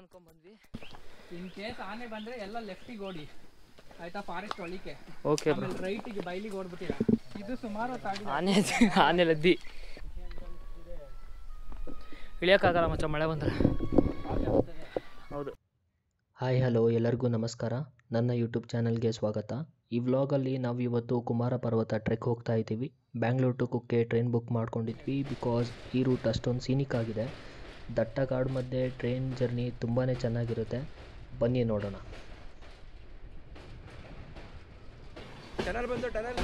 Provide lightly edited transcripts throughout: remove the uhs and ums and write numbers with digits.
ಅನ್ಕೊಂಡ್ಬಂದ್ವಿ. In case ಆನೆ ಬಂದರೆ ಎಲ್ಲ ಲೆಫ್ಟಿಗೆ ಓಡಿ ಆಯಿತಾ, ಫಾರೆಸ್ಟ್ ಒಳಿಕೆ. ಓಕೆ ಆಮೇಲೆ ರೈಟಿಗೆ ಬೈಲಿಗೆ ಓಡ್ಬಿಟ್ಟಿಲ್ಲ. ಇದು ಸುಮಾರು ಆನೆ ಲದ್ದಿ ಇಳಿಯೋಕ್ಕಾಗಲ್ಲ ಮಚ್ಚ ಮಳೆ ಬಂದರೆ. ಹೌದು. ಹಾಯ್ ಹಲೋ ಎಲ್ಲರಿಗೂ ನಮಸ್ಕಾರ. ನನ್ನ ಯೂಟ್ಯೂಬ್ ಚಾನಲ್ಗೆ ಸ್ವಾಗತ. ಈ ವ್ಲಾಗಲ್ಲಿ ನಾವು ಇವತ್ತು ಕುಮಾರ ಪರ್ವತ ಟ್ರೆಕ್ ಹೋಗ್ತಾ ಇದ್ದೀವಿ. Bangalore to Kukke train book ಮಾಡ್ಕೊಂಡಿದ್ವಿ. ಬಿಕಾಸ್ ಈ ರೂಟ್ ಅಷ್ಟೊಂದು ಸೀನಿಕ್ ಆಗಿದೆ. ದಟ್ಟ ಕಾಡು ಮಧ್ಯೆ ಟ್ರೈನ್ ಜರ್ನಿ ತುಂಬಾ ಚೆನ್ನಾಗಿರುತ್ತೆ. ಬನ್ನಿ ನೋಡೋಣ. ಟನಲ್ ಬಂತು, ಟನಲ್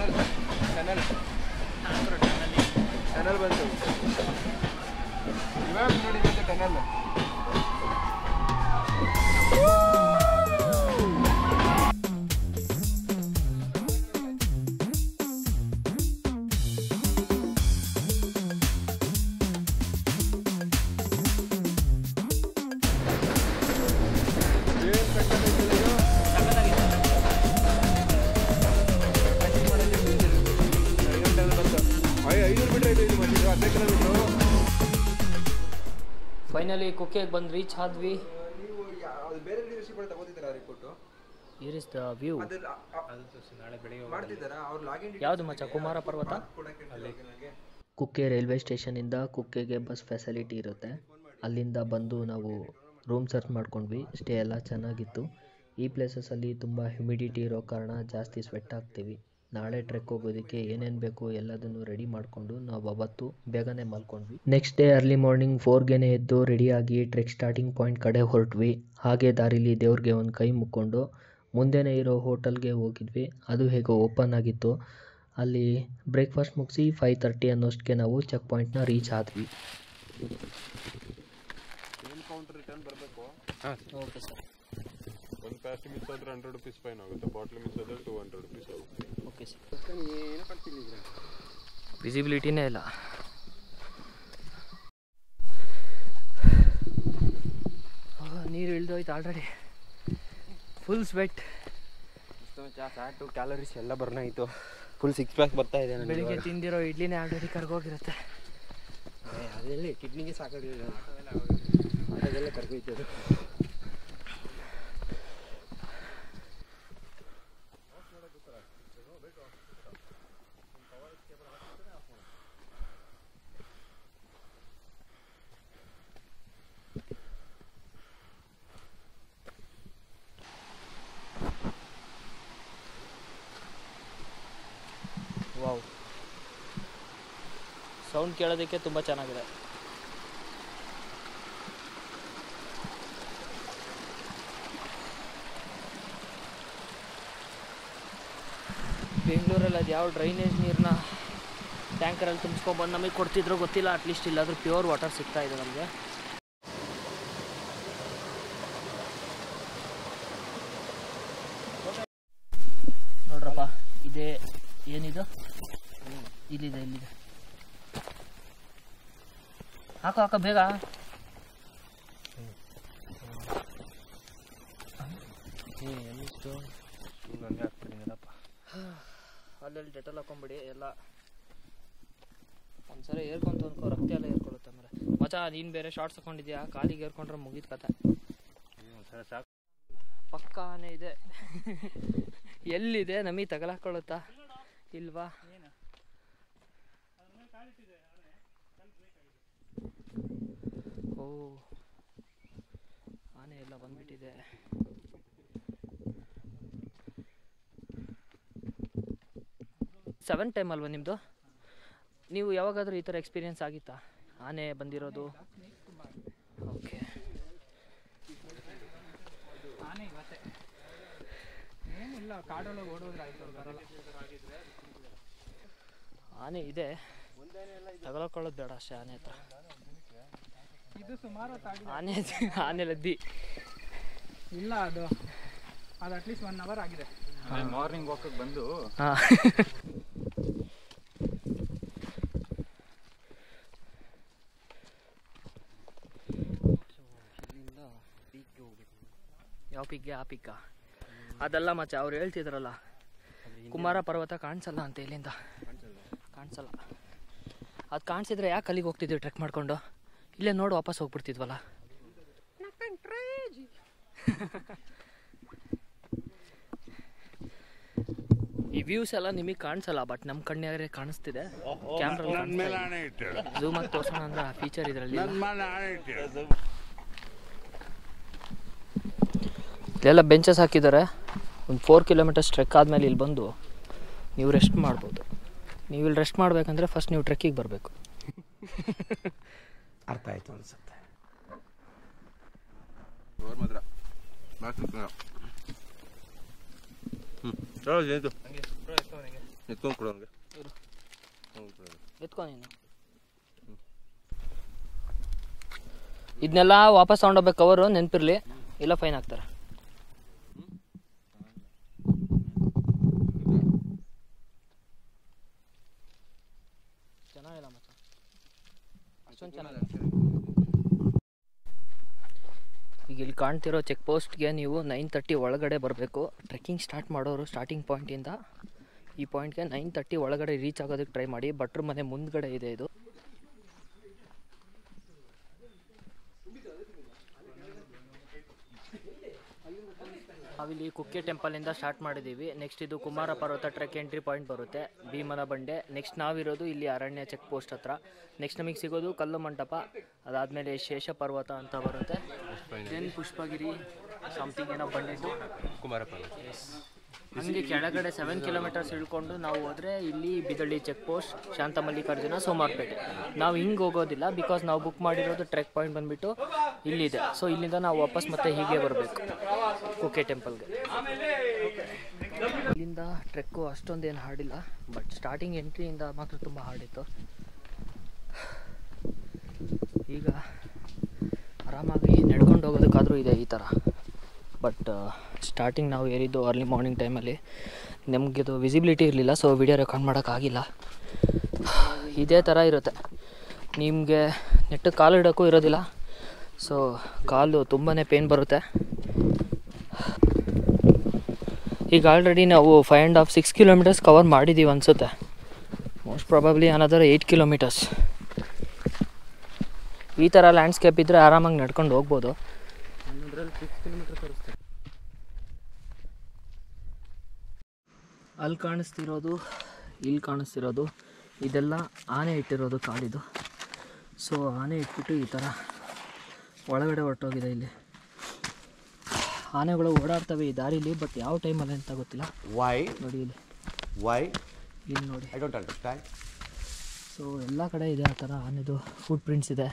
ಬಂತು ಇವಾಗ ನೋಡಿ ಬಂತು ಟನಲ್. ಫೈನಲಿ ಕುಕ್ಕೆಗೆ ಬಂದು ರೀಚ್ ಆದ್ವಿ. ಬೇರೆ ಲೀಡರ್ಶಿಪ್ ತಗೋತಿದ್ದಾರೆ report. Here is the view. ನಾಳೆ ಬೆಳಿಗ್ಗೆ ಮಾಡ್ತಿದ್ದಾರೆ ಅವ್ರು ಲಾಗಿನ್. ಯಾವುದು ಮಚ್ಚ ಕುಮಾರ ಪರ್ವತ? ಕುಕ್ಕೆ ರೈಲ್ವೆ ಸ್ಟೇಷನಿಂದ ಕುಕ್ಕೆಗೆ ಬಸ್ ಫೆಸಿಲಿಟಿ ಇರುತ್ತೆ. ಅಲ್ಲಿಂದ ಬಂದು ನಾವು ರೂಮ್ ಸರ್ಚ್ ಮಾಡ್ಕೊಂಡ್ವಿ. ಸ್ಟೇ ಎಲ್ಲ ಚೆನ್ನಾಗಿತ್ತು. ಈ ಪ್ಲೇಸಸಲ್ಲಿ ತುಂಬ ಹ್ಯುಮಿಡಿಟಿ ಇರೋ ಕಾರಣ ಜಾಸ್ತಿ ಸ್ವೆಟ್ ಆಗ್ತೀವಿ. ನಾಳೆ ಟ್ರೆಕ್ ಹೋಗೋದಕ್ಕೆ ಏನೇನು ಬೇಕು ಎಲ್ಲದನ್ನು ರೆಡಿ ಮಾಡಿಕೊಂಡು ನಾವು ಅವತ್ತು ಬೇಗನೆ ಮಲ್ಕೊಂಡ್ವಿ. ನೆಕ್ಸ್ಟ್ ಡೇ ಅರ್ಲಿ ಮಾರ್ನಿಂಗ್ 4ಗೆ ಎದ್ದು ರೆಡಿಯಾಗಿ ಟ್ರೆಕ್ ಸ್ಟಾರ್ಟಿಂಗ್ ಪಾಯಿಂಟ್ ಕಡೆ ಹೊರಟ್ವಿ. ಹಾಗೆ ದಾರಿಲಿ ದೇವ್ರಿಗೆ ಒಂದು ಕೈ ಮುಕ್ಕೊಂಡು ಮುಂದೆನೇ ಇರೋ ಹೋಟೆಲ್ಗೆ ಹೋಗಿದ್ವಿ. ಅದು ಹೇಗೋ ಓಪನ್ ಆಗಿತ್ತು. ಅಲ್ಲಿ ಬ್ರೇಕ್ಫಾಸ್ಟ್ ಮುಗಿಸಿ 5:30 ಅನ್ನೋಷ್ಟಕ್ಕೆ ನಾವು ಚೆಕ್ ಪಾಯಿಂಟ್ನ ರೀಚ್ ಆದ್ವಿ. Okay sir. ಒಂದು ಪ್ಯಾಸ್ಟ್ ಮಿಸ್ ಆದರೆ 100 ರೂಪೀಸ್ ಫೈನ್ ಆಗುತ್ತೆ. ಬಾಟ್ಲ್ ಮಿಸ್ ಆದರೆ 200 ರೂಪೀಸ್ ಆಗುತ್ತೆ. Okay sir. ವಿಸಿಬಿಲಿಟಿನೇ ಇಲ್ಲ. ನೀರು ಇಳಿದೋಯ್ತು already. Full sweat. Fat calories ಎಲ್ಲ ಬರ್ನ್ ಆಯಿತು. ಫುಲ್ 6 ಪ್ಯಾಕ್ ಬರ್ತಾ ಇದೆ. ಬೆಳಿಗ್ಗೆ ತಿಂದಿರೋ ಇಡ್ಲಿನೇ ಆಲ್ರೆಡಿ ಕರ್ಗೋಗಿರುತ್ತೆ. ಅದೆಲ್ಲ ಕಿಡ್ನಿಗೆ ಸಾಕಾಗಿಲ್ಲ. ಅದೆಲ್ಲ ಕರ್ಗೋಯ್ತದೆ. ವಾವ್, ಸೌಂಡ್ ಕೇಳೋದಕ್ಕೆ ತುಂಬ ಚೆನ್ನಾಗಿದೆ. ಬೆಂಗಳೂರಲ್ಲಿ ಅದು ಯಾವ ಡ್ರೈನೇಜ್ ನೀರನ್ನ ಟ್ಯಾಂಕರಲ್ಲಿ ತುಂಬಿಸ್ಕೊಂಡ್ಬಂದು ನಮಗೆ ಕೊಡ್ತಿದ್ರು ಗೊತ್ತಿಲ್ಲ. ಅಟ್ಲೀಸ್ಟ್ ಇಲ್ಲಾದರೂ ಪ್ಯೂರ್ ವಾಟರ್ ಸಿಗ್ತಾ ಇದೆ ನಮಗೆ. ನೋಡ್ರಪ್ಪ, ಇದೇ ಏನಿದು, ಇಲ್ಲಿದೆ ಹಾಕೋ ಬೇಗ. ಅಲ್ಲಲ್ಲಿ ಡೆಟಲ್ ಹಾಕೊಂಬಿಡಿ. ಎಲ್ಲ ಒಂದ್ಸಲ ಏರ್ಕೊಂತ ಅನ್ಕೋ, ರಕ್ತ ಎಲ್ಲ ಏರ್ಕೊಳ್ಳುತ್ತೆ. ಆಮೇಲೆ ಮಚಾ ನೀನು ಬೇರೆ ಶಾರ್ಟ್ಸ್ ಹಾಕೊಂಡಿದ್ಯಾ, ಕಾಲಿಗೆ ಏರ್ಕೊಂಡ್ರೆ ಮುಗಿದ ಕತೆ. ಸಾಕು, ಪಕ್ಕಾನೇ ಇದೆ. ಎಲ್ಲಿದೆ ನಮಗೆ ತಗಲಾಕೊಳ್ಳುತ್ತಾ ಇಲ್ವಾ? ಓ, ಆನೆ ಎಲ್ಲ ಬಂದ್ಬಿಟ್ಟಿದೆ. ಸೆವೆನ್ ಟೈಮ್ ಅಲ್ವಾ ನಿಮ್ಮದು? ನೀವು ಯಾವಾಗಾದರೂ ಈ ಥರ ಎಕ್ಸ್ಪೀರಿಯೆನ್ಸ್ ಆಗಿತ್ತಾ ಆನೆ ಬಂದಿರೋದು? ಓಕೆ. ಆನೆ ಇವತ್ತೆ ಏನಿಲ್ಲ, ಕಾಡೊಳಗೆ ಓಡೋದ್ರೆ ಆಯ್ತು, ಬರಲ್ಲ. ಆನೆ ಇದೆ, ತಗೊಳಕೊಳ್ಳೋದು ಬೇಡ ಅಷ್ಟೇ ಆನೆ ಹತ್ರ. ಇದು ಸುಮಾರು ಆನೆ ಲದ್ದಿ ಇಲ್ಲ, ಅದು ಅಟ್ಲೀಸ್ಟ್ 1 ಅವರ್ ಆಗಿದೆ. ಮಾರ್ನಿಂಗ್ ವಾಕಿಗೆ ಬಂದು ಯಾವ ಪಿಗ್ಗೆ ಆ ಪಿಕ್ಕ ಅದೆಲ್ಲ ಮಚ್ಚ. ಅವ್ರು ಹೇಳ್ತಿದ್ರಲ್ಲ ಕುಮಾರ ಪರ್ವತ ಕಾಣಿಸಲ್ಲ ಅಂತ. ಇಲ್ಲಿಂದ ಕಾಣಿಸಲ್ಲ. ಅದು ಕಾಣಿಸಿದ್ರೆ ಯಾಕೆ ಅಲ್ಲಿಗೆ ಹೋಗ್ತಿದ್ವಿ ಟ್ರೆಕ್ ಮಾಡ್ಕೊಂಡು? ಇಲ್ಲೇ ನೋಡಿ ವಾಪಸ್ ಹೋಗ್ಬಿಡ್ತಿದ್ವಲ್ಲ. ಈ ವ್ಯೂಸ್ ಎಲ್ಲ ನಿಮಗೆ ಕಾಣಿಸಲ್ಲ, ಬಟ್ ನಮ್ಮ ಕಣ್ಣಿಗೆ ಕಾಣಿಸ್ತಿದೆ. ಕ್ಯಾಮ್ರಾ ಝೂಮ್ ಆಗಿ ತೋರ್ಸೋಣ ಅಂದ್ರೆ ಆ ಫೀಚರ್ ಇದರಲ್ಲಿ ಇಲ್ಲೆಲ್ಲ ಬೆಂಚಸ್ ಹಾಕಿದ್ದಾರೆ. ಒಂದು 4 ಕಿಲೋಮೀಟರ್ಸ್ ಟ್ರೆಕ್ ಆದಮೇಲೆ ಇಲ್ಲಿ ಬಂದು ನೀವು ರೆಸ್ಟ್ ಮಾಡ್ಬೋದು. ನೀವು ಇಲ್ಲಿ ರೆಸ್ಟ್ ಮಾಡಬೇಕಂದ್ರೆ ಫಸ್ಟ್ ನೀವು ಟ್ರೆಕ್ಕಿಗೆ ಬರಬೇಕು. ಅರ್ಥ ಆಯ್ತು ಅನ್ಸುತ್ತೆ. ಎತ್ಕೊ ನೀನು. ಇದನ್ನೆಲ್ಲ ವಾಪಸ್ ತಗೊಂಡೋಗ್ಬೇಕು, ಕವರು ನೆನಪಿರ್ಲಿ, ಇಲ್ಲ ಫೈನ್ ಹಾಕ್ತಾರೆ. ಚೆನ್ನಾಗಿಲ್ಲ ಮಚ್ಚ, ಅಷ್ಟೊಂದು ಚೆನ್ನಾಗಿಲ್ಲ. ಈಗ ಇಲ್ಲಿ ಕಾಣ್ತಿರೋ ಚೆಕ್ ಪೋಸ್ಟ್ಗೆ ನೀವು 9:30 ಒಳಗಡೆ ಬರಬೇಕು. ಟ್ರೆಕ್ಕಿಂಗ್ ಸ್ಟಾರ್ಟ್ ಮಾಡೋರು ಸ್ಟಾರ್ಟಿಂಗ್ ಪಾಯಿಂಟಿಂದ ಈ ಪಾಯಿಂಟ್ಗೆ 9:30 ಒಳಗಡೆ ರೀಚ್ ಆಗೋದಕ್ಕೆ ಟ್ರೈ ಮಾಡಿ. ಭಟ್ರ ಮನೆ ಮುಂದ್ಗಡೆ ಇದೆ ಇದು. ನಾವಿಲ್ಲಿ ಕುಕ್ಕೆ ಟೆಂಪಲಿಂದ ಸ್ಟಾರ್ಟ್ ಮಾಡಿದ್ದೀವಿ. ನೆಕ್ಸ್ಟ್ ಇದು ಕುಮಾರ ಪರ್ವತ ಟ್ರೆಕ್ ಎಂಟ್ರಿ ಪಾಯಿಂಟ್ ಬರುತ್ತೆ, ಭೀಮನ ಬಂಡೆ. ನೆಕ್ಸ್ಟ್ ನಾವಿರೋದು ಇಲ್ಲಿ ಅರಣ್ಯ ಚೆಕ್ ಪೋಸ್ಟ್ ಹತ್ರ. ನೆಕ್ಸ್ಟ್ ನಮಗೆ ಸಿಗೋದು ಕಲ್ಲು ಮಂಟಪ, ಅದಾದಮೇಲೆ ಶೇಷ ಪರ್ವತ ಅಂತ ಬರುತ್ತೆ. ದೆನ್ ಪುಷ್ಪಗಿರಿ ಸಮಥಿಂಗ್ ಏನೋ ಬಂದಿದ್ದು ಕುಮಾರ ಪರ್ವತ. ಹಂಗೆ ಕೆಳಗಡೆ 7 ಕಿಲೋಮೀಟರ್ಸ್ ಇಳ್ಕೊಂಡು ನಾವು ಹೋದರೆ ಇಲ್ಲಿ ಬಿದಳ್ಳಿ ಚೆಕ್ ಪೋಸ್ಟ್, ಶಾಂತ ಮಲ್ಲಿಕಾರ್ಜುನ, ಸೋಮಾರ್ಪೇಟೆ. ನಾವು ಹಿಂಗೆ ಹೋಗೋದಿಲ್ಲ, ಬಿಕಾಸ್ ನಾವು ಬುಕ್ ಮಾಡಿರೋದು ಟ್ರೆಕ್ ಪಾಯಿಂಟ್ ಬಂದುಬಿಟ್ಟು ಇಲ್ಲಿದೆ. ಸೊ ಇಲ್ಲಿಂದ ನಾವು ವಾಪಸ್ ಮತ್ತೆ ಹೀಗೆ ಬರಬೇಕು ಕುಕ್ಕೆ ಟೆಂಪಲ್ಗೆ. ಇಲ್ಲಿಂದ ಟ್ರೆಕ್ಕು ಅಷ್ಟೊಂದೇನು ಹಾರ್ಡಿಲ್ಲ, ಬಟ್ ಸ್ಟಾರ್ಟಿಂಗ್ ಎಂಟ್ರಿಯಿಂದ ಮಾತ್ರ ತುಂಬ ಹಾರ್ಡಿತ್ತು. ಈಗ ಆರಾಮಾಗಿ ನಡ್ಕೊಂಡು ಹೋಗೋದಕ್ಕಾದರೂ ಇದೆ ಈ ಥರ. ಬಟ್ ಸ್ಟಾರ್ಟಿಂಗ್ ನಾವು ಏರಿದ್ದು ಅರ್ಲಿ ಮಾರ್ನಿಂಗ್ ಟೈಮಲ್ಲಿ, ನಮಗೆ ಅದು ವಿಸಿಬಿಲಿಟಿ ಇರಲಿಲ್ಲ, ಸೊ ವಿಡಿಯೋ ರೆಕಾರ್ಡ್ ಮಾಡೋಕ್ಕಾಗಿಲ್ಲ. ಇದೇ ಥರ ಇರುತ್ತೆ, ನಿಮಗೆ ನೆಟ್ಟಗೆ ಕಾಲು ಇಡೋಕ್ಕೂ ಇರೋದಿಲ್ಲ. ಸೊ ಕಾಲು ತುಂಬಾ ಪೇನ್ ಬರುತ್ತೆ. ಈಗ ಆಲ್ರೆಡಿ ನಾವು 5.5-6 ಕಿಲೋಮೀಟರ್ಸ್ ಕವರ್ ಮಾಡಿದ್ದೀವಿ ಅನಿಸುತ್ತೆ. Most probably another 8 kilometres. ಈ ಥರ ಲ್ಯಾಂಡ್ಸ್ಕೇಪ್ ಇದ್ದರೆ ಆರಾಮಾಗಿ ನಡ್ಕೊಂಡು ಹೋಗ್ಬೋದು. ಅಲ್ಲಿ ಕಾಣಿಸ್ತಿರೋದು, ಇಲ್ಲಿ ಕಾಣಿಸ್ತಿರೋದು ಇದೆಲ್ಲ ಆನೆ ಇಟ್ಟಿರೋದು ಕಾಡಿದು. ಸೊ ಆನೆ ಇಟ್ಬಿಟ್ಟು ಈ ಥರ ಒಳಗಡೆ ಹೊರಟೋಗಿದೆ. ಇಲ್ಲಿ ಆನೆಗಳು ಓಡಾಡ್ತವೆ ಈ ದಾರಿಲಿ, ಬಟ್ ಯಾವ ಟೈಮಲ್ಲಿ ಅಂತ ಗೊತ್ತಿಲ್ಲ. ನೋಡಿ ಇಲ್ಲಿ ನೋಡಿ, ಸೊ ಎಲ್ಲ ಕಡೆ ಇದೆ ಆ ಥರ ಆನೆದು ಫುಟ್ ಪ್ರಿಂಟ್ಸ್ ಇದೆ.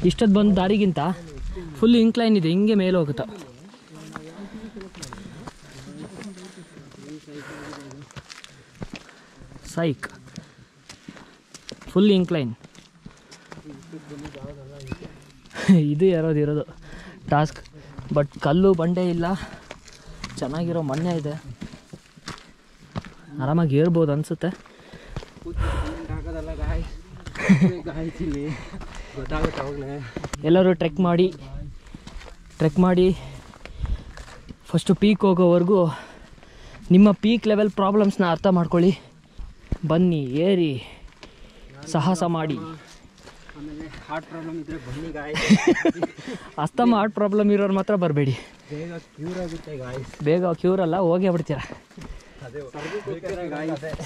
ಇಷ್ಟೊತ್ತು ಬಂದು ದಾರಿಗಿಂತ ಫುಲ್ ಇನ್ಕ್ಲೈನ್ ಇದೆ, ಹಿಂಗೆ ಮೇಲೆ ಹೋಗುತ್ತಾ. ಸೈಕ್ ಫುಲ್ ಇನ್ಕ್ಲೈನ್. ಇದು ಇರೋದು ಟಾಸ್ಕ್, ಬಟ್ ಕಲ್ಲು ಬಂಡೆ ಇಲ್ಲ, ಚೆನ್ನಾಗಿರೋ ಮಣ್ಣೆ ಇದೆ, ಆರಾಮಾಗಿ ಏರ್ಬೋದು ಅನಿಸುತ್ತೆ. ಎಲ್ಲರೂ ಟ್ರೆಕ್ ಮಾಡಿ ಫಸ್ಟು ಪೀಕ್ ಹೋಗೋವರೆಗೂ ನಿಮ್ಮ ಪೀಕ್ ಲೆವೆಲ್ ಪ್ರಾಬ್ಲಮ್ಸ್ನ ಅರ್ಥ ಮಾಡ್ಕೊಳ್ಳಿ. ಬನ್ನಿ, ಏರಿ, ಸಾಹಸ ಮಾಡಿ. ಹಾರ್ಟ್ ಪ್ರಾಬ್ಲಮ್ ಇದ್ರೆ ಬನ್ನಿ ಗಾಯ್. ಅಸ್ತಮ ಹಾರ್ಟ್ ಪ್ರಾಬ್ಲಮ್ ಇರೋರು ಮಾತ್ರ ಬರಬೇಡಿ, ಬೇಗ ಕ್ಯೂರ್ ಆಗುತ್ತೆ ಗಾಯ್. ಬೇಗ ಕ್ಯೂರ್ ಅಲ್ಲ, ಹೋಗೇ ಬಿಡ್ತೀರ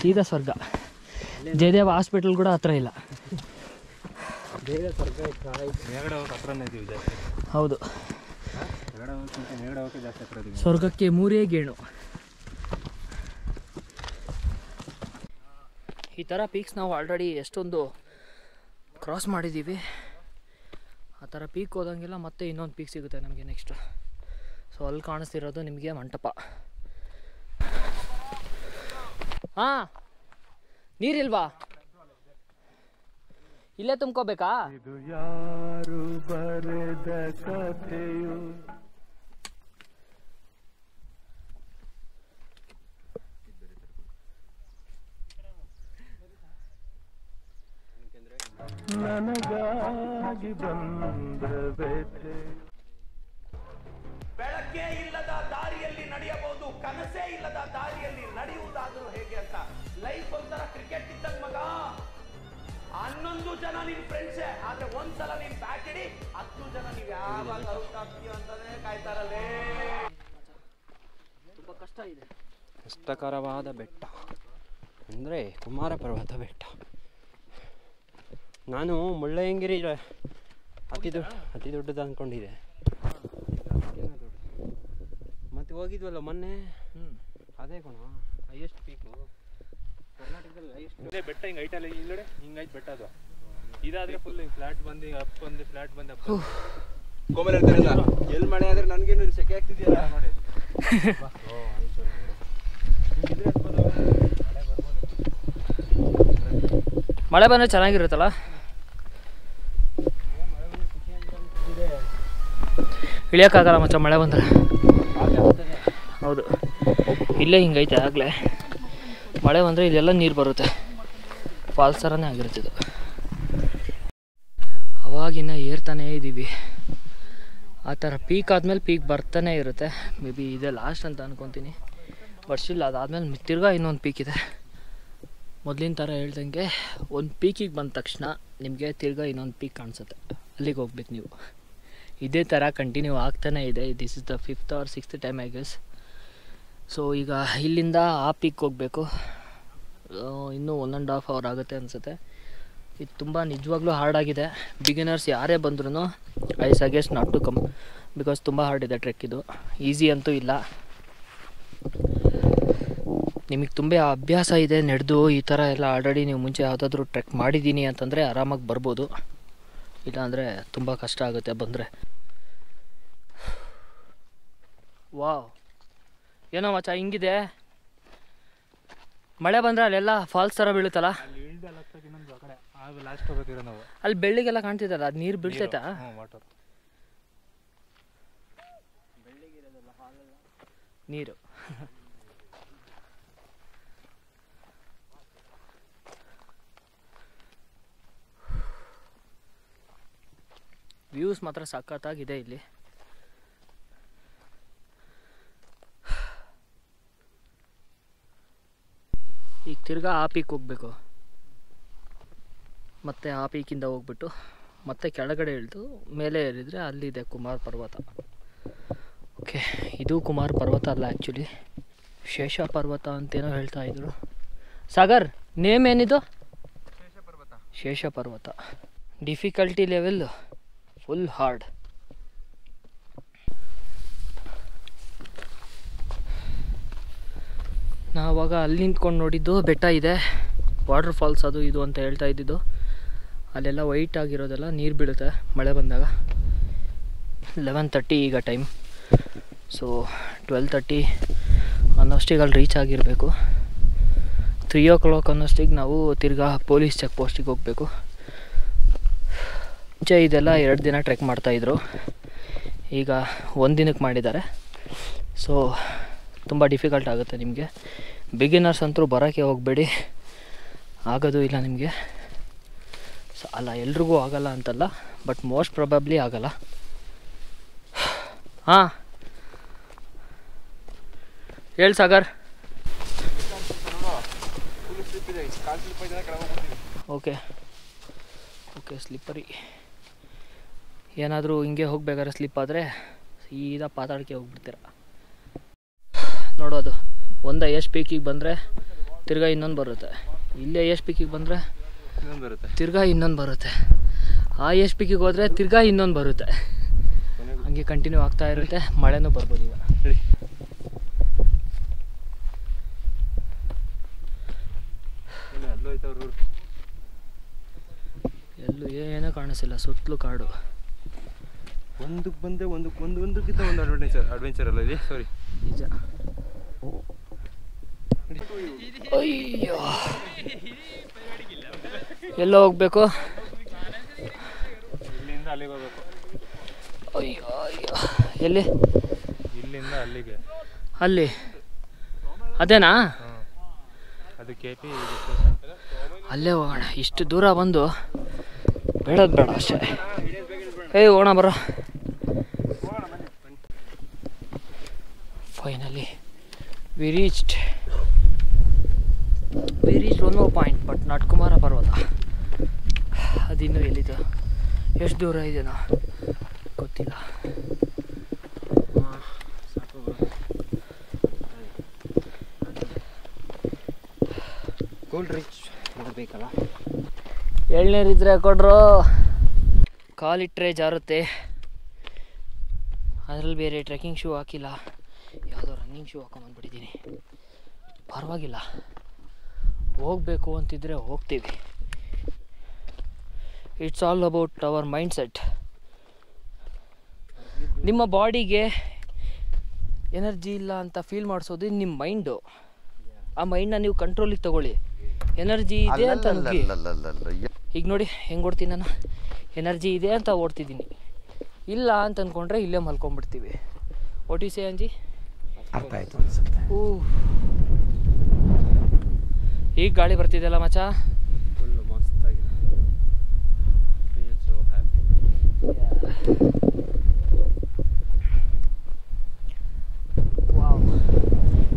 ಸೀದಾ ಸ್ವರ್ಗ. ಜಯದೇವ ಹಾಸ್ಪಿಟಲ್ ಕೂಡ ಹತ್ರ ಇಲ್ಲ. ಬೇಗ ಸ್ವರ್ಗ ಮೇಗಡೆ ಹೋಗಿ ಹತ್ರನೇ ಇದೀವಿ ಜಾಸ್ತಿ. ಹೌದು, ಮೇಗಡೆ ಹೋಗಿ ಜಾಸ್ತಿ ಹತ್ರ ಇದೀವಿ. ಸ್ವರ್ಗಕ್ಕೆ 3 ಗೇಣು. ಈ ಥರ ಪೀಕ್ಸ್ ನಾವು ಆಲ್ರೆಡಿ ಎಷ್ಟೊಂದು ಕ್ರಾಸ್ ಮಾಡಿದ್ದೀವಿ. ಆ ಥರ ಪೀಕ್ ಹೋದಂಗೆಲ್ಲ ಮತ್ತೆ ಇನ್ನೊಂದು ಪೀಕ್ ಸಿಗುತ್ತೆ ನಮಗೆ ನೆಕ್ಸ್ಟು. ಸೊ ಅಲ್ಲಿ ಕಾಣಿಸ್ತಿರೋದು ನಿಮಗೆ ಮಂಟಪ. ಹಾಂ, ನೀರಿಲ್ವಾ? ಇಲ್ಲೇ ತುಂಬ್ಕೋಬೇಕಾ? ಇದು ಯಾರು ಬರೆದ ಕಥೆಯು, ನನಗಾಗಿ ಬಂದ ವ್ಯಥೆ. ಬೆಳಕೇ ಇಲ್ಲದ ದಾರಿಯಲ್ಲಿ ನಡೆಯಬಹುದು, ಕನಸೇ ಇಲ್ಲದ ದಾರಿಯಲ್ಲಿ ನಡೆಯುವುದಾದರೂ ಹೇಗೆ ಅಂತ. ಲೈಫ್ ಒಂಥರ ಕ್ರಿಕೆಟ್ ಇದ್ದಂಗ ಮಗ. 11 ಜನ ನಿನ್ ಫ್ರೆಂಡ್ಸೇ, ಆದ್ರೆ ಒಂದ್ಸಲ ನೀನ್ ಬ್ಯಾಟ್ ಹಿಡಿ 10 ಜನ ನೀವು ತುಂಬ ಕಷ್ಟ ಇದೆ. ಕಷ್ಟಕರವಾದ ಬೆಟ್ಟ ಅಂದರೆ ಕುಮಾರ ಪರ್ವತ ಬೆಟ್ಟ. ನಾನು ಮುಳ್ಳಯ್ಯನಗಿರಿ ಅತಿ ದೊಡ್ಡದು ಅಂದ್ಕೊಂಡಿದ್ದೆ. ಮತ್ತೆ ಹೋಗಿದ್ವಲ್ಲ ಮೊನ್ನೆ, ಅದೇ ಗುಣ ಹೈಯೆಸ್ಟ್ ಪೀಕು ಕರ್ನಾಟಕದಲ್ಲಿ. ಹೈಯೆಸ್ಟ್ ಬೆಟ್ಟ ಹಿಂಗೆ ಹೈಟಲ್ಲಿ ಇಲ್ಲಡೆ ಹಿಂಗೈತೆ ಬೆಟ್ಟ ಅದು. ಇದಾದರೆ ಫುಲ್ ಹಿಂಗೆ ಫ್ಲಾಟ್ ಬಂದು ಅಪ್ ಬಂದು ಫ್ಲಾಟ್ ಬಂದು ಅಪ್ ಕೋಮಲ್ ಹೇಳ್ತಾರಲ್ಲ, ಎಲ್ಲಿ ಮಳೆ ಆದರೆ ನನಗೇನು ಸೆಕೆ ಆಗ್ತಿದೆಯಲ್ಲ ನೋಡಿ. ಮಳೆ ಬಂದರೆ ಚೆನ್ನಾಗಿರುತ್ತಲ್ಲ. ಇಳಿಯೋಕ್ಕಾಗಲ್ಲ ಮಚ್ಚ ಮಳೆ ಬಂದರೆ. ಹೌದು, ಇಲ್ಲೇ ಹಿಂಗೈತೆ. ಆಗಲೇ ಮಳೆ ಬಂದರೆ ಇಲ್ಲೆಲ್ಲ ನೀರು ಬರುತ್ತೆ. ಫಾಲ್ಸ್ ಥರನೇ ಆಗಿರುತ್ತೆ ಇದು. ಅವಾಗಿನ್ನ ಏರ್ತಾನೇ ಇದ್ದೀವಿ. ಆ ಥರ ಪೀಕ್ ಆದಮೇಲೆ ಪೀಕ್ ಬರ್ತಾನೆ ಇರುತ್ತೆ. ಮೇ ಬಿ ಇದೆ ಲಾಸ್ಟ್ ಅಂತ ಅನ್ಕೊತೀನಿ. ಬಟ್ ಸ್ಟಿಲ್ ಅದಾದಮೇಲೆ ತಿರ್ಗಾ ಇನ್ನೊಂದು ಪೀಕ್ ಇದೆ. ಮೊದಲಿನ ಥರ ಹೇಳ್ದಂಗೆ ಒಂದು ಪೀಕಿಗೆ ಬಂದ ತಕ್ಷಣ ನಿಮಗೆ ತಿರ್ಗಾ ಇನ್ನೊಂದು ಪೀಕ್ ಕಾಣಿಸುತ್ತೆ. ಅಲ್ಲಿಗೆ ಹೋಗ್ಬೇಕು ನೀವು. ಇದೇ ಥರ ಕಂಟಿನ್ಯೂ ಆಗ್ತಾನೇ ಇದೆ. This is the 5th or 6th time I guess. So ಈಗ ಇಲ್ಲಿಂದ ಆ ಪೀಕ್ ಹೋಗಬೇಕು. ಇನ್ನೂ 1.5 hour ಆಗುತ್ತೆ ಅನಿಸುತ್ತೆ. ಇದು ತುಂಬ ನಿಜವಾಗ್ಲೂ ಹಾರ್ಡಾಗಿದೆ. ಬಿಗಿನರ್ಸ್ ಯಾರೇ ಬಂದ್ರೂ I suggest not to come, because ತುಂಬ ಹಾರ್ಡ್ ಇದೆ ಟ್ರೆಕ್ ಇದು. ಈಸಿ ಅಂತೂ ಇಲ್ಲ. ನಿಮಗೆ ತುಂಬ ಅಭ್ಯಾಸ ಇದೆ ನಡೆದು ಈ ಥರ ಎಲ್ಲ ಆಲ್ರೆಡಿ ನೀವು ಮುಂಚೆ ಯಾವುದಾದ್ರೂ ಟ್ರೆಕ್ ಮಾಡಿದ್ದೀನಿ ಅಂತಂದರೆ ಆರಾಮಾಗಿ ಬರ್ಬೋದು. ಇಲ್ಲಾಂದರೆ ತುಂಬ ಕಷ್ಟ ಆಗುತ್ತೆ ಬಂದರೆ. ವಾವ್, ಏನೋ ಮಚ್ಚ ಹಿಂಗಿದೆ. ಮಳೆ ಬಂದರೆ ಅಲ್ಲೆಲ್ಲ ಫಾಲ್ಸ್ ಥರ ಬೀಳುತ್ತಲ್ಲ. ಅಲ್ಲಿ ಬೆಳ್ಳಿಗೆಲ್ಲ ಕಾಣ್ತಿದ್ದಲ್ಲ, ಅದು ನೀರು ಬೀಳ್ತೈತಾ? ನೀರು ವ್ಯೂಸ್ ಮಾತ್ರ ಸಖತ್ತಾಗಿದೆ ಇಲ್ಲಿ. ಈಗ ತಿರ್ಗಾ ಆ ಪೀಕ್ ಹೋಗಬೇಕು. ಮತ್ತು ಆ ಪೀಕಿಂದ ಹೋಗ್ಬಿಟ್ಟು ಮತ್ತೆ ಕೆಳಗಡೆ ಇಳಿದು ಮೇಲೆ ಏರಿದರೆ ಅಲ್ಲಿದೆ ಕುಮಾರ ಪರ್ವತ. ಓಕೆ, ಇದು ಕುಮಾರ ಪರ್ವತ ಅಲ್ಲ, ಆ್ಯಕ್ಚುಲಿ ಶೇಷ ಪರ್ವತ ಅಂತೇನೋ ಹೇಳ್ತಾ ಇದ್ರು. ಸಾಗರ್, ನೇಮ್ ಏನಿದು? Shesha Parvatha. Difficulty level full hard. ನಾವಾಗ ಅಲ್ಲಿ ನಿಂತ್ಕೊಂಡು ನೋಡಿದ್ದು ಬೆಟ್ಟ ಇದೆ, ವಾಟರ್ ಫಾಲ್ಸ್ ಅದು ಇದು ಅಂತ ಹೇಳ್ತಾ ಇದ್ದಿದ್ದು. ಅಲ್ಲೆಲ್ಲ ವೈಟ್ ಆಗಿರೋದೆಲ್ಲ ನೀರು ಬೀಳುತ್ತೆ ಮಳೆ ಬಂದಾಗ. 11:30 ಈಗ ಟೈಮ್. ಸೊ 12:30 ಅನ್ನೋಷ್ಟಿಗೆ ಅಲ್ಲಿ ರೀಚ್ ಆಗಿರಬೇಕು. 3 o'clock ಅನ್ನೋಷ್ಟಿಗೆ ನಾವು ತಿರ್ಗಾ ಪೊಲೀಸ್ ಚೆಕ್ ಪೋಸ್ಟಿಗೆ ಹೋಗಬೇಕು. ಮುಂಚೆ ಇದೆಲ್ಲ 2 ದಿನ ಟ್ರೆಕ್ ಮಾಡ್ತಾಯಿದ್ರು, ಈಗ 1 ದಿನಕ್ಕೆ ಮಾಡಿದ್ದಾರೆ. ಸೊ ತುಂಬ ಡಿಫಿಕಲ್ಟ್ ಆಗುತ್ತೆ ನಿಮಗೆ. ಬಿಗಿನರ್ಸ್ ಅಂತೂ ಬರೋಕ್ಕೆ ಹೋಗಬೇಡಿ, ಆಗೋದು ಇಲ್ಲ ನಿಮಗೆ. ಸೊ ಅಲ್ಲ, ಎಲ್ರಿಗೂ ಆಗಲ್ಲ ಅಂತಲ್ಲ, ಬಟ್ ಮೋಸ್ಟ್ ಪ್ರೊಬಬ್ಲಿ ಆಗಲ್ಲ. ಹಾಂ ಹೇಳಿ ಸಾಗರ್. Okay okay, slippery. ಏನಾದರೂ ಹಿಂಗೆ ಹೋಗ್ಬೇಕಾದ್ರೆ ಸ್ಲಿಪ್ ಆದರೆ ಸೀದಾ ಪಾತಾಳಕ್ಕೆ ಹೋಗ್ಬಿಡ್ತೀರ. ನೋಡೋದು, ಒಂದು ಎಷ್ಟು ಪೀಕಿಗೆ ಬಂದರೆ ತಿರ್ಗಾ ಇನ್ನೊಂದು ಬರುತ್ತೆ. ಇಲ್ಲೇ ಎಷ್ಟು ಪೀಕಿಗೆ ಬಂದರೆ ತಿರ್ಗಾ ಇನ್ನೊಂದು ಬರುತ್ತೆ. ಆ ಎಷ್ಟು ಪೀಕಿಗೆ ಹೋದರೆ ತಿರ್ಗಾ ಇನ್ನೊಂದು ಬರುತ್ತೆ. ಹಂಗೆ ಕಂಟಿನ್ಯೂ ಆಗ್ತಾ ಇರುತ್ತೆ. ಮಳೆನೂ ಬರ್ಬೋದು. ಈಗ ಎಲ್ಲೂ ಏನೂ ಕಾಣಿಸಿಲ್ಲ, ಸುತ್ತಲೂ ಕಾಡು. ಒಂದಕ್ಕೆ ಬಂದೆ ಒಂದಕ್ಕಿಂತ ಒಂದು ಅಡ್ವೆಂಚರ್ ಅಲ್ಲ ಇಲ್ಲಿ. ಸಾರಿ, ನಿಜ. ಅಯ್ಯೋ, ಎಲ್ಲ ಹೋಗ್ಬೇಕು? ಇಲ್ಲಿಂದ ಅಲ್ಲಿಗೆ ಹೋಗ್ಬೇಕು. ಅಯ್ಯೋ ಅಯ್ಯೋ, ಎಲ್ಲಿ? ಇಲ್ಲಿಂದ ಅಲ್ಲಿಗೆ. ಅಲ್ಲಿ ಅದೇನಾ? ಅದು KP. ಅಲ್ಲೇ ಹೋಗೋಣ. ಇಷ್ಟು ದೂರ ಬಂದು ಬೇಡದು ಬೇಡ ಅಷ್ಟೇ. ಹೋಗೋಣ ಬರೋ. Finally we reached one more point, but not Kumara Parvata. ಅದಿನ್ನೂ ಎಲ್ಲಿದೆ, ಎಷ್ಟು ದೂರ ಇದೆನೋ ಗೊತ್ತಿಲ್ಲ. ಗೊತ್ತಿಲ್ಲ. ಕೂಲ್ ಡ್ರಿಂಕ್ಸ್ ಮಾಡಬೇಕಲ್ಲ. ಎಳ್ನೀರಿದ್ರೆ ಕೊಡ್ರು, ಕಾಲಿಟ್ಟರೆ ಜಾರುತ್ತೆ. ಅದರಲ್ಲಿ ಬೇರೆ ಟ್ರೆಕ್ಕಿಂಗ್ ಶೂ ಹಾಕಿಲ್ಲ, ಯಾವುದೋ ರನ್ನಿಂಗ್ ಶೂ ಹಾಕೊಂಬಂದ್ಬಿಟ್ಟಿದ್ದೀನಿ. ಪರವಾಗಿಲ್ಲ, ಹೋಗಬೇಕು ಅಂತಿದ್ರೆ ಹೋಗ್ತೀವಿ. It's all about our mind set. ನಿಮ್ಮ ಬಾಡಿಗೆ ಎನರ್ಜಿ ಇಲ್ಲ ಅಂತ ಫೀಲ್ ಮಾಡಿಸೋದು ನಿಮ್ಮ ಮೈಂಡು. ಆ ಮೈಂಡನ್ನ ನೀವು ಕಂಟ್ರೋಲಿಗೆ ತಗೊಳ್ಳಿ. ಎನರ್ಜಿ ಇದೆ ಅಂತ ನುಗ್ಗಿ. ಈಗ ನೋಡಿ ಹೆಂಗೆ ಓಡ್ತೀನಿ ನಾನು, ಎನರ್ಜಿ ಇದೆ ಅಂತ ಓಡ್ತಿದ್ದೀನಿ. ಇಲ್ಲ ಅಂತ ಅಂದ್ಕೊಂಡ್ರೆ ಇಲ್ಲೇ ಮಲ್ಕೊಂಡ್ಬಿಡ್ತೀವಿ. ಒಟ್ಟಿಸೆ ಅಂಜಿ ಅರ್ಥ ಆಯಿತು ಅನ್ಸುತ್ತೆ. ಈಗ ಗಾಳಿ ಬರ್ತಿದೆಯಲ್ಲ ಮಚ್ಚ, ಫುಲ್ಲು ಮಸ್ತಾಗಿದೆ. Feel so happy. ವಾವ್,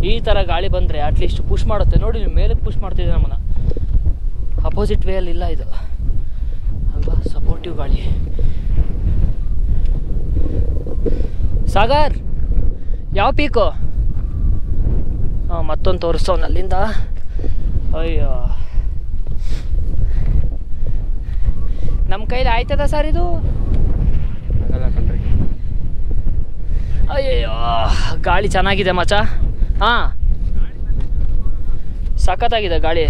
ಈ ಥರ ಗಾಳಿ ಬಂದರೆ ಅಟ್ಲೀಸ್ಟ್ ಪುಷ್ ಮಾಡುತ್ತೆ. ನೋಡಿ ನೀವು ಮೇಲಕ್ಕೆ ಪುಷ್ ಮಾಡ್ತಿದ್ದೆ ನಮ್ಮನ್ನು. ಅಪೋಸಿಟ್ ವೇಯಲ್ಲಿ ಇಲ್ಲ ಇದು ಅಲ್ವಾ, ಸಪೋರ್ಟಿವ್ ಗಾಳಿ. ಸಾಗರ್ ಯಾವ ಪೀಕು? ಹಾಂ, ಮತ್ತೊಂದು ತೋರಿಸ್ತವನು ಅಲ್ಲಿಂದ. ಅಯ್ಯೋ, ನಮ್ಮ ಕೈಲಿ ಆಯ್ತದ ಸರ್ ಇದು? ಆಗಲ್ಲ ಕಣ್ರಿ. ಅಯ್ಯೋ, ಗಾಳಿ ಚೆನ್ನಾಗಿದೆ ಮಚ್ಚ. ಹಾಂ, ಸಖತ್ತಾಗಿದೆ ಗಾಳಿ.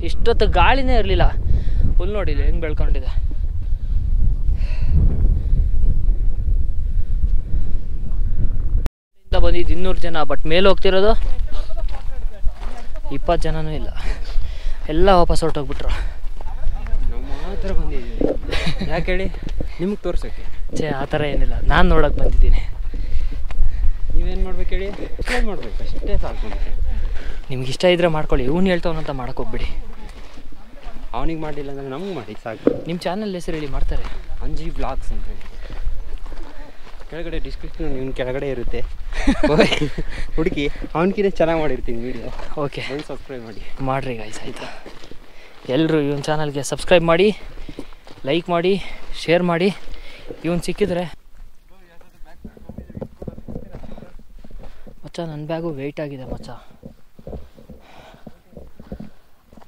ಇಷ್ಟೊತ್ತು ಗಾಳಿನೇ ಇರಲಿಲ್ಲ. ಹುಲ್ ನೋಡಿಲ್ಲ ಹೆಂಗೆ ಬೆಳ್ಕೊಂಡಿದೆ. ಬಂದಿದ್ದು 200 ಜನ, ಬಟ್ ಮೇಲೆ ಹೋಗ್ತಿರೋದು 20 ಜನನೂ ಇಲ್ಲ. ಎಲ್ಲ ವಾಪಸ್ ಹೊರಟೋಗ್ಬಿಟ್ರು. ನಾವು ಮಾತ್ರ ಬಂದಿದ್ದೀವಿ. ಯಾಕೆ ಹೇಳಿ? ನಿಮ್ಗೆ ತೋರ್ಸೋಕ್ಕೆ. ಆ ಥರ ಏನಿಲ್ಲ, ನಾನು ನೋಡೋಕೆ ಬಂದಿದ್ದೀನಿ. ನೀವೇನು ಮಾಡ್ಬೇಕು ಹೇಳಿ? ಸಬ್ಸ್ಕ್ರೈಬ್ ಮಾಡ್ಬೇಕು, ಅಷ್ಟೇ ಸಾಕು. ನಿಮ್ಗೆ ಇಷ್ಟ ಇದ್ದರೆ ಮಾಡ್ಕೊಳ್ಳಿ. ಇವ್ನು ಹೇಳ್ತಾವನಂತ ಮಾಡೋಕೆ ಹೋಗ್ಬಿಡಿ. ಅವನಿಗೆ ಮಾಡಿಲ್ಲ ಅಂದರೆ ನಮ್ಗೆ ಮಾಡಿ ಸಾಕು. ನಿಮ್ಮ ಚಾನಲ್ ಹೆಸರು ಹೇಳಿ, ಮಾಡ್ತಾರೆ. ಅಂಜಿ ಬ್ಲಾಗ್ಸ್ ಅಂತ ಹೇಳಿ. ಕೆಳಗಡೆ ಡಿಸ್ಕ್ರಿಪ್ಷನ್ ಇವ್ನ ಕೆಳಗಡೆ ಇರುತ್ತೆ, ಹುಡುಕಿ. ಅವನಕಿಂತ ಚೆನ್ನಾಗಿ ಮಾಡಿರ್ತೀನಿ ವೀಡಿಯೋ. ಓಕೆ, ಸಬ್ಸ್ಕ್ರೈಬ್ ಮಾಡಿರಿ ಗೈಸ್, ಆಯಿತಾ? ಎಲ್ಲರೂ ಇವನ್ ಚಾನಲ್ಗೆ ಸಬ್ಸ್ಕ್ರೈಬ್ ಮಾಡಿ, ಲೈಕ್ ಮಾಡಿ, ಶೇರ್ ಮಾಡಿ. ಇವನು ಸಿಕ್ಕಿದ್ರೆ ಮಚ್ಚ, ನನ್ನ ಬ್ಯಾಗು ವೆಯ್ಟ್ ಆಗಿದೆ ಮಚ್ಚ.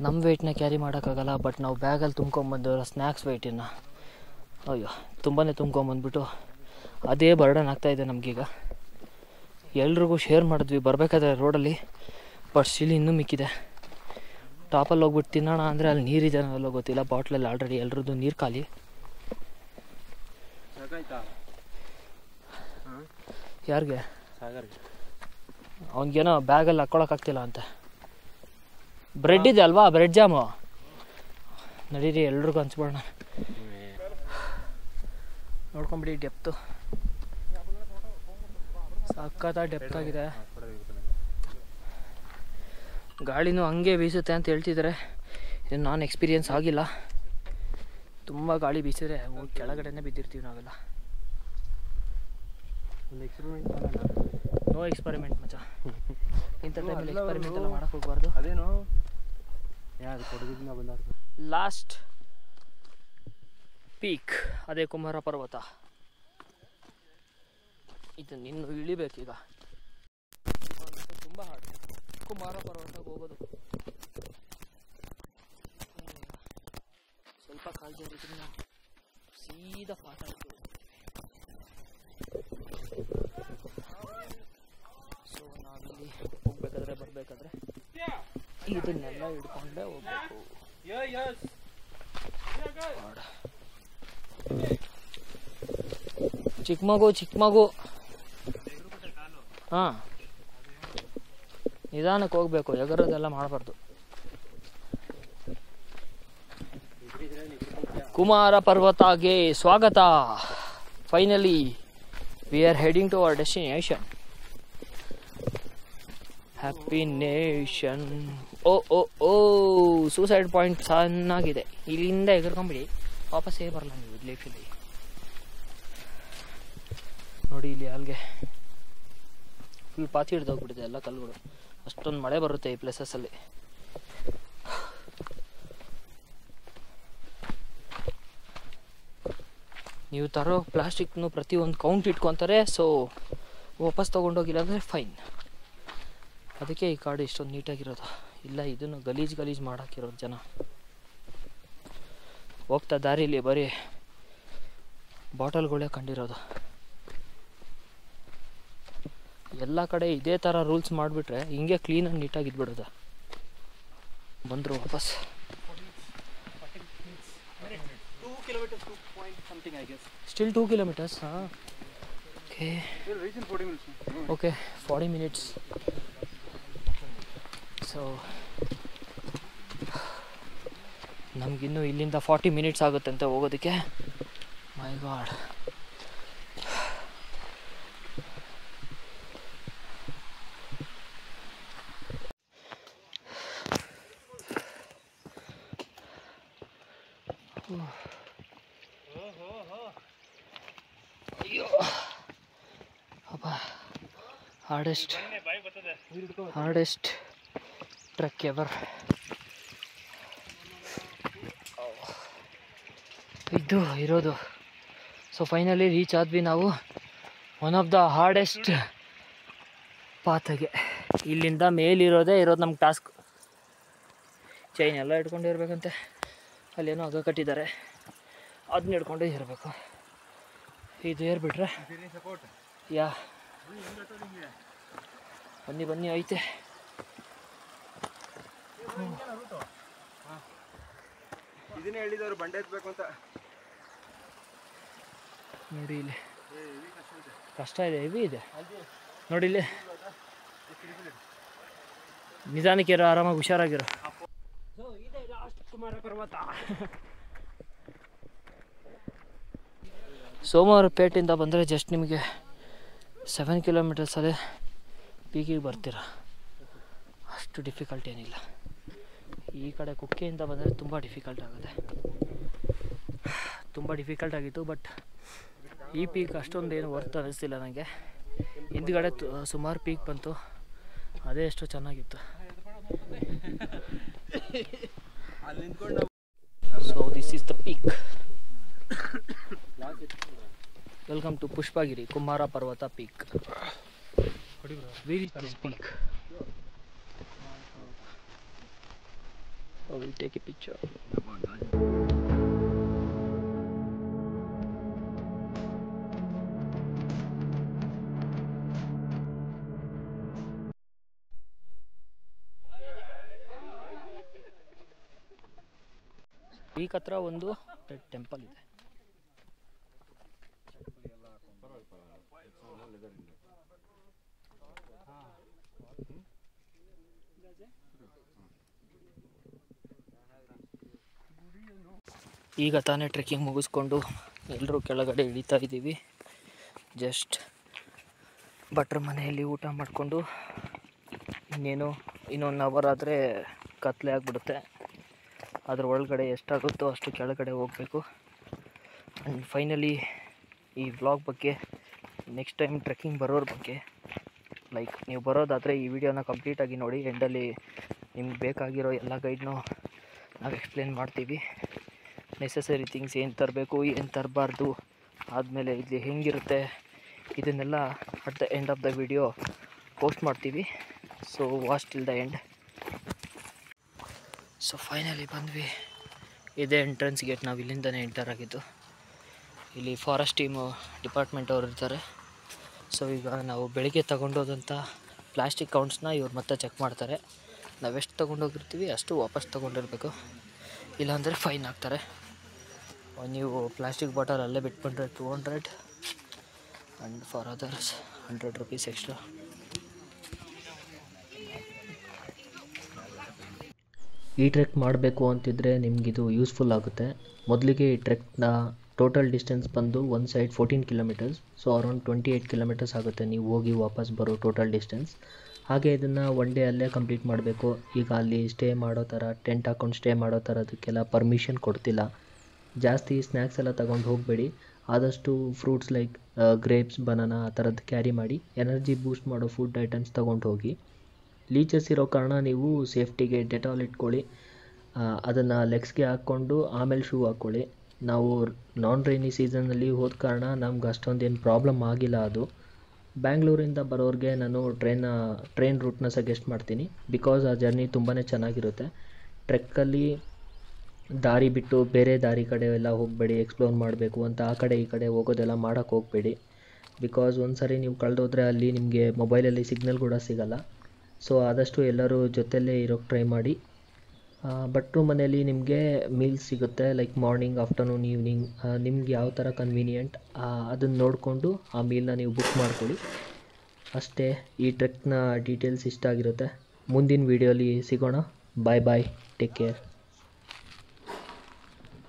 ನಮ್ಮ ವೆಯ್ಟ್ನ ಕ್ಯಾರಿ ಮಾಡೋಕ್ಕಾಗಲ್ಲ, ಬಟ್ ನಾವು ಬ್ಯಾಗಲ್ಲಿ ತುಂಬ್ಕೊಂಬಂದವರ ಸ್ನ್ಯಾಕ್ಸ್ ವೆಯ್ಟನ್ನು ಅಯ್ಯೋ ತುಂಬಾ ತುಂಬ್ಕೊಂಬಂದ್ಬಿಟ್ಟು ಅದೇ ಬರ್ಡನ್ ಆಗ್ತಾಯಿದೆ ನಮಗೀಗ. ಎಲ್ರಿಗೂ ಶೇರ್ ಮಾಡಿದ್ವಿ ಬರಬೇಕಾದ್ರೆ ರೋಡಲ್ಲಿ, ಬಟ್ ಸ್ಟಿಲ್ ಇನ್ನೂ ಮಿಕ್ಕಿದೆ. ಟಾಪಲ್ಲಿ ಹೋಗ್ಬಿಟ್ಟು ತಿನ್ನೋಣ ಅಂದರೆ ಅಲ್ಲಿ ನೀರಿದೆ ಅನ್ನೋಲ್ಲ ಗೊತ್ತಿಲ್ಲ. ಬಾಟ್ಲಲ್ಲಿ ಆಲ್ರೆಡಿ ಎಲ್ರದ್ದು ನೀರು ಖಾಲಿ. ಯಾರಿಗೆ? ಸಾಗರ್ಗೆ. ಅವನಿಗೇನೋ ಬ್ಯಾಗಲ್ಲಿ ಹಾಕ್ಕೊಳಕ್ಕಾಗ್ತಿಲ್ಲ ಅಂತ. ಬ್ರೆಡ್ ಇದೆ ಅಲ್ವಾ, ಬ್ರೆಡ್ ಜಾಮು ನಡೀರಿ, ಎಲ್ರಿಗೂ ಹಂಚ್ಬಿಡೋಣ. ನೋಡ್ಕೊಂಬಿಡಿ, ಡೆಪ್ತು ಸಖತ್ತ ಡೆಪ್ತ್ ಆಗಿದೆ. ಗಾಳಿನೂ ಹಂಗೆ ಬೀಸುತ್ತೆ ಅಂತ ಹೇಳ್ತಿದ್ದಾರೆ. ಇದು ನಾನು ಎಕ್ಸ್ಪೀರಿಯನ್ಸ್ ಆಗಿಲ್ಲ. ತುಂಬ ಗಾಳಿ ಬೀಸಿದ್ರೆ ಕೆಳಗಡೆನೇ ಬಿದ್ದಿರ್ತೀವಿ ನಾವೆಲ್ಲ. ಒಂದು ಎಕ್ಸ್ಪೆರಿಮೆಂಟ್ ಮಾಡೋಣ. ನೋ ಎಕ್ಸ್ಪೆರಿಮೆಂಟ್ ಮಚ್ಚ. ಇಂಥ ಟೈಮಲ್ಲಿ ಎಕ್ಸ್ಪೆರಿಮೆಂಟ್ ಎಲ್ಲ ಮಾಡೋಕ್ಕೆ ಹೋಗ್ಬಾರ್ದು. ಅದೇನು ಯಾರು ಕೊಡಗಿಂದ ಬಂದ ಲಾಸ್ಟ್ ಪೀಕ್ ಅದೇ ಕುಮಾರ ಪರ್ವತ. ಇದನ್ನು ಇನ್ನು ಇಳಿಬೇಕೀಗ. ತುಂಬ ಹಾರ್ಡ್ ಕುಮಾರ ಪರ್ವತಕ್ಕೆ ಹೋಗೋದು. ಸ್ವಲ್ಪ ಕಾಲು ಜಾರಿದ್ರೆ ನಾವು ಸೀದಾ ಪಾಠ ಆಯ್ತು. ಸೊ ನಾವಿಲ್ಲಿ ಹೋಗ್ಬೇಕಾದ್ರೆ ಬರಬೇಕಾದ್ರೆ ಇದನ್ನೆಲ್ಲ ಹಿಡ್ಕೊಂಡೇ ಹೋಗ್ಬೇಕು. ಚಿಕ್ಕ ಮಗು ಹಾಂ, ನಿಧಾನಕ್ಕೆ ಹೋಗ್ಬೇಕು, ಎಗರೋದೆಲ್ಲ ಮಾಡಬಾರ್ದು. ಕುಮಾರ ಪರ್ವತಗೆ ಸ್ವಾಗತ. Finally we are heading to our destination. Happy nation. ಓ ಓ ಓ ಸೂಸೈಡ್ ಪಾಯಿಂಟ್ ಚೆನ್ನಾಗಿದೆ. ಇಲ್ಲಿಂದ ಎಗರ್ಕೊಂಬಿಡಿ, ವಾಪಸ್ಸೇ ಬರಲ್ಲ ನೀವು ಲೈಫಲ್ಲಿ. ನೋಡಿ ಇಲ್ಲಿ ಅಲ್ಲಿಗೆ ಫುಲ್ ಪಾತಿ ಹಿಡ್ದೋಗ್ಬಿಟ್ಟಿದೆ ಎಲ್ಲ ಕಲ್ಲುಗಳು. ಅಷ್ಟೊಂದು ಮಳೆ ಬರುತ್ತೆ ಈ ಪ್ಲೇಸಸ್ಸಲ್ಲಿ. ನೀವು ತರೋ ಪ್ಲಾಸ್ಟಿಕ್ನು ಪ್ರತಿಯೊಂದು ಕೌಂಟ್ ಇಟ್ಕೊತಾರೆ. ಸೊ ವಾಪಸ್ ತೊಗೊಂಡೋಗಿಲ್ಲ ಅಂದರೆ ಫೈನ್. ಅದಕ್ಕೆ ಈ ಕಾಡು ಇಷ್ಟೊಂದು ನೀಟಾಗಿರೋದು. ಇಲ್ಲ ಇದನ್ನು ಗಲೀಜು ಮಾಡಾಕಿರೋದು ಜನ. ಹೋಗ್ತಾ ದಾರಿಲಿ ಬರೀ ಬಾಟಲ್ಗಳೇ ಕಂಡಿರೋದು. ಎಲ್ಲ ಕಡೆ ಇದೇ ಥರ ರೂಲ್ಸ್ ಮಾಡಿಬಿಟ್ರೆ ಹಿಂಗೆ ಕ್ಲೀನಾಗಿ ನೀಟಾಗಿದ್ಬಿಡೋದು. ಬಂದರು ವಾಪಸ್. 2 kilometers, 2 point something, I guess. Still 2 kilometers, huh? Okay. We'll reach in 40 minutes. Okay, 40 minutes. So, ನಮಗಿನ್ನೂ ಇಲ್ಲಿಂದ 40 ಮಿನಿಟ್ಸ್ ಆಗುತ್ತಂತೆ ಹೋಗೋದಕ್ಕೆ. ಮೈ ಗಾಡ್. ಅಯ್ಯೋ ಅಪ್ಪ, ಹಾರ್ಡೆಸ್ಟ್ ಟ್ರೆಕ್ ಎವರ್. ಇದು ಇರೋದು. ಸೊ ಫೈನಲಿ ರೀಚ್ ಆದ್ವಿ ನಾವು ಒನ್ ಆಫ್ ದ ಹಾರ್ಡೆಸ್ಟ್ ಪಾತ್ಗೆ. ಇಲ್ಲಿಂದ ಮೇಲಿರೋದು ನಮ್ಗೆ ಟಾಸ್ಕ್. ಚೈನ್ ಎಲ್ಲ ಇಟ್ಕೊಂಡಿರ್ಬೇಕಂತೆ. ಅಲ್ಲೇನೋ ಹಗ್ಗ ಕಟ್ಟಿದ್ದಾರೆ, ಅದನ್ನ ಹಿಡ್ಕೊಂಡು ಇರಬೇಕು. ಇದು ಏರ್ಬಿಟ್ರೆ ಯಾ ಬನ್ನಿ ಐತೆ. ಇದನ್ನೇ ಹೇಳಿದವರು ಬಂಡೆ ಎತ್ತಬೇಕು ಅಂತ. ನೋಡಿ ಇಲ್ಲಿ ಕಷ್ಟ ಇದೆ, ಹೆವಿ ಇದೆ ನೋಡಿ. ಇಲ್ಲಿ ನಿಧಾನಕ್ಕಿರೋ, ಆರಾಮಾಗಿ ಹುಷಾರಾಗಿರೋ. ಕುಮಾರ ಪರ್ವತ. ಸೋಮವಾರಪೇಟೆಯಿಂದ ಬಂದರೆ ಜಸ್ಟ್ ನಿಮಗೆ 7 ಕಿಲೋಮೀಟರ್ಸಲ್ಲೇ ಪೀಕಿಗೆ ಬರ್ತೀರ. ಅಷ್ಟು ಡಿಫಿಕಲ್ಟ್ ಏನಿಲ್ಲ. ಈ ಕಡೆ ಕುಕ್ಕೆಯಿಂದ ಬಂದರೆ ತುಂಬ ಡಿಫಿಕಲ್ಟ್ ಆಗುತ್ತೆ. ತುಂಬ ಡಿಫಿಕಲ್ಟ್ ಆಗಿತ್ತು. ಬಟ್ ಈ ಪೀಕ್ ಅಷ್ಟೊಂದು ಏನು ವರ್ತ್ ಅನ್ನಿಸ್ತಿಲ್ಲ ನನಗೆ. ಹಿಂದ್ಗಡೆ ಸುಮಾರು ಪೀಕ್ ಬಂತು, ಅದೇ ಎಷ್ಟು ಚೆನ್ನಾಗಿತ್ತು. So this is the peak. Welcome to Pushpagiri, Kumara Parvatha peak. Where is this peak? I will take a picture. Peak ಹತ್ರ ಒಂದು ಟೆಂಪಲ್ ಇದೆ. ಈಗ ತಾನೇ ಟ್ರೆಕ್ಕಿಂಗ್ ಮುಗಿಸ್ಕೊಂಡು ಎಲ್ಲರೂ ಕೆಳಗಡೆ ಇಳಿತಾ ಇದ್ದೀವಿ. ಜಸ್ಟ್ ಭಟ್ರ ಮನೆಯಲ್ಲಿ ಊಟ ಮಾಡಿಕೊಂಡು ಇನ್ನೊಂದು ಅವರ್ ಆದರೆ ಕತ್ಲೆ ಆಗಿಬಿಡುತ್ತೆ. ಅದ್ರ ಒಳಗಡೆ ಎಷ್ಟಾಗುತ್ತೋ ಅಷ್ಟು ಕೆಳಗಡೆ ಹೋಗಬೇಕು. ಆ್ಯಂಡ್ ಫೈನಲಿ ಈ ವ್ಲಾಗ್ ಬಗ್ಗೆ, ನೆಕ್ಸ್ಟ್ ಟೈಮ್ ಟ್ರೆಕ್ಕಿಂಗ್ ಬರೋರ ಬಗ್ಗೆ, ಲೈಕ್ ನೀವು ಬರೋದಾದರೆ ಈ ವಿಡಿಯೋನ ಕಂಪ್ಲೀಟಾಗಿ ನೋಡಿ. ಎಂಡಲ್ಲಿ ನಿಮ್ಗೆ ಬೇಕಾಗಿರೋ ಎಲ್ಲ ಗೈಡ್ನೂ ನಾವು ಎಕ್ಸ್ಪ್ಲೇನ್ ಮಾಡ್ತೀವಿ. ನೆಸೆಸರಿ ಥಿಂಗ್ಸ್ ಏನು ತರಬೇಕು, ಏನು ತರಬಾರ್ದು, ಆದಮೇಲೆ ಇಲ್ಲಿ ಹೆಂಗಿರುತ್ತೆ, ಇದನ್ನೆಲ್ಲ at the end of the video post ಮಾಡ್ತೀವಿ. So watch till the end. So finally ಬಂದ್ವಿ. ಇದೇ ಎಂಟ್ರೆನ್ಸ್ ಗೇಟ್. ನಾವು ಇಲ್ಲಿಂದನೇ ಎಂಟರ್ ಆಗಿದ್ದು. ಇಲ್ಲಿ ಫಾರೆಸ್ಟ್ ಟೀಮು ಡಿಪಾರ್ಟ್ಮೆಂಟ್ ಅವರು ಇರ್ತಾರೆ. ಸೊ ಈಗ ನಾವು ಬೆಳಿಗ್ಗೆ ತಗೊಂಡೋದಂಥ ಪ್ಲಾಸ್ಟಿಕ್ ಕೌಂಟ್ಸ್ನ ಇವ್ರು ಮತ್ತೆ ಚೆಕ್ ಮಾಡ್ತಾರೆ. ನಾವೆಷ್ಟು ತೊಗೊಂಡೋಗಿರ್ತೀವಿ ಅಷ್ಟು ವಾಪಸ್ ತೊಗೊಂಡಿರ್ಬೇಕು, ಇಲ್ಲಾಂದರೆ ಫೈನ್ ಹಾಕ್ತಾರೆ. ನೀವು ಪ್ಲಾಸ್ಟಿಕ್ ಬಾಟಲ್ ಅಲ್ಲೇ ಬಿಟ್ಕೊಂಡ್ರೆ 200 and for others 100 rupees extra. ಈ ಟ್ರೆಕ್ ಮಾಡಬೇಕು ಅಂತಿದ್ರೆ ನಿಮಗಿದು ಯೂಸ್ಫುಲ್ ಆಗುತ್ತೆ. ಮೊದಲಿಗೆ ಈ ಟ್ರೆಕ್ನ ಟೋಟಲ್ ಡಿಸ್ಟೆನ್ಸ್ ಬಂದು ಒಂದು side 14 kilometres. So around 28 kilometres ಆಗುತ್ತೆ ನೀವು ಹೋಗಿ ವಾಪಸ್ ಬರೋ ಟೋಟಲ್ ಡಿಸ್ಟೆನ್ಸ್. ಹಾಗೆ ಇದನ್ನು ಒನ್ ಡೇ ಅಲ್ಲೇ ಕಂಪ್ಲೀಟ್ ಮಾಡಬೇಕು. ಈಗ ಅಲ್ಲಿ ಸ್ಟೇ ಮಾಡೋ ಥರ, ಟೆಂಟ್ ಹಾಕೊಂಡು ಸ್ಟೇ ಮಾಡೋ ಥರ ಅದಕ್ಕೆಲ್ಲ ಪರ್ಮಿಷನ್ ಕೊಡ್ತಿಲ್ಲ. ಜಾಸ್ತಿ ಸ್ನ್ಯಾಕ್ಸ್ ಎಲ್ಲ ತಗೊಂಡು ಹೋಗಬೇಡಿ. ಆದಷ್ಟು ಫ್ರೂಟ್ಸ್ ಲೈಕ್ ಗ್ರೇಪ್ಸ್, ಬನಾನಾ ಆ ಥರದ್ದು ಕ್ಯಾರಿ ಮಾಡಿ. ಎನರ್ಜಿ ಬೂಸ್ಟ್ ಮಾಡೋ ಫುಡ್ ಐಟಮ್ಸ್ ತೊಗೊಂಡು ಹೋಗಿ. ಲೀಚಸ್ ಇರೋ ಕಾರಣ ನೀವು ಸೇಫ್ಟಿಗೆ ಡೆಟಾಲ್ ಇಟ್ಕೊಳ್ಳಿ. ಅದನ್ನು ಲೆಗ್ಸ್ಗೆ ಹಾಕ್ಕೊಂಡು ಆಮೇಲೆ ಶೂ ಹಾಕ್ಕೊಳ್ಳಿ. ನಾವು ನಾನ್ ರೈನಿ ಸೀಸನ್ನಲ್ಲಿ ಹೋದ ಕಾರಣ ನಮ್ಗೆ ಅಷ್ಟೊಂದೇನು ಪ್ರಾಬ್ಲಮ್ ಆಗಿಲ್ಲ ಅದು. ಬ್ಯಾಂಗ್ಳೂರಿಂದ ಬರೋರಿಗೆ ನಾನು ಟ್ರೈನ್ ರೂಟ್ನ ಸಜೆಸ್ಟ್ ಮಾಡ್ತೀನಿ, ಬಿಕಾಸ್ ಆ ಜರ್ನಿ ತುಂಬಾ ಚೆನ್ನಾಗಿರುತ್ತೆ. ಟ್ರೆಕ್ಕಲ್ಲಿ ದಾರಿ ಬಿಟ್ಟು ಬೇರೆ ದಾರಿ ಕಡೆ ಎಲ್ಲ ಹೋಗಬೇಡಿ, ಎಕ್ಸ್ಪ್ಲೋರ್ ಮಾಡಬೇಕು ಅಂತ ಆ ಕಡೆ ಈ ಕಡೆ ಹೋಗೋದೆಲ್ಲ ಮಾಡೋಕ್ಕೆ ಹೋಗಬೇಡಿ. ಬಿಕಾಸ್ ಒಂದು ಸರಿ ನೀವು ಕಳೆದೋದ್ರೆ ಅಲ್ಲಿ ನಿಮಗೆ ಮೊಬೈಲಲ್ಲಿ ಸಿಗ್ನಲ್ ಕೂಡ ಸಿಗೋಲ್ಲ. ಸೊ ಆದಷ್ಟು ಎಲ್ಲರೂ ಜೊತೆಯಲ್ಲೇ ಇರೋಕ್ಕೆ ಟ್ರೈ ಮಾಡಿ. ಭಟ್ರು ಮನೆಯಲ್ಲಿ ನಿಮಗೆ ಮೀಲ್ಸ್ ಸಿಗುತ್ತೆ, ಲೈಕ್ ಮಾರ್ನಿಂಗ್, ಆಫ್ಟರ್ನೂನ್, ಈವ್ನಿಂಗ್, ನಿಮ್ಗೆ ಯಾವ ಥರ ಕನ್ವೀನಿಯೆಂಟ್ ಅದನ್ನು ನೋಡಿಕೊಂಡು ಆ ಮೀಲ್ನ ನೀವು ಬುಕ್ ಮಾಡ್ಕೊಳ್ಳಿ. ಅಷ್ಟೇ. ಈ ಟ್ರೆಕ್ನ ಡೀಟೇಲ್ಸ್ ಇಷ್ಟ ಆಗಿರುತ್ತೆ. ಮುಂದಿನ ವೀಡಿಯೋಲಿ ಸಿಗೋಣ. ಬಾಯ್ ಬಾಯ್, ಟೇಕ್ ಕೇರ್.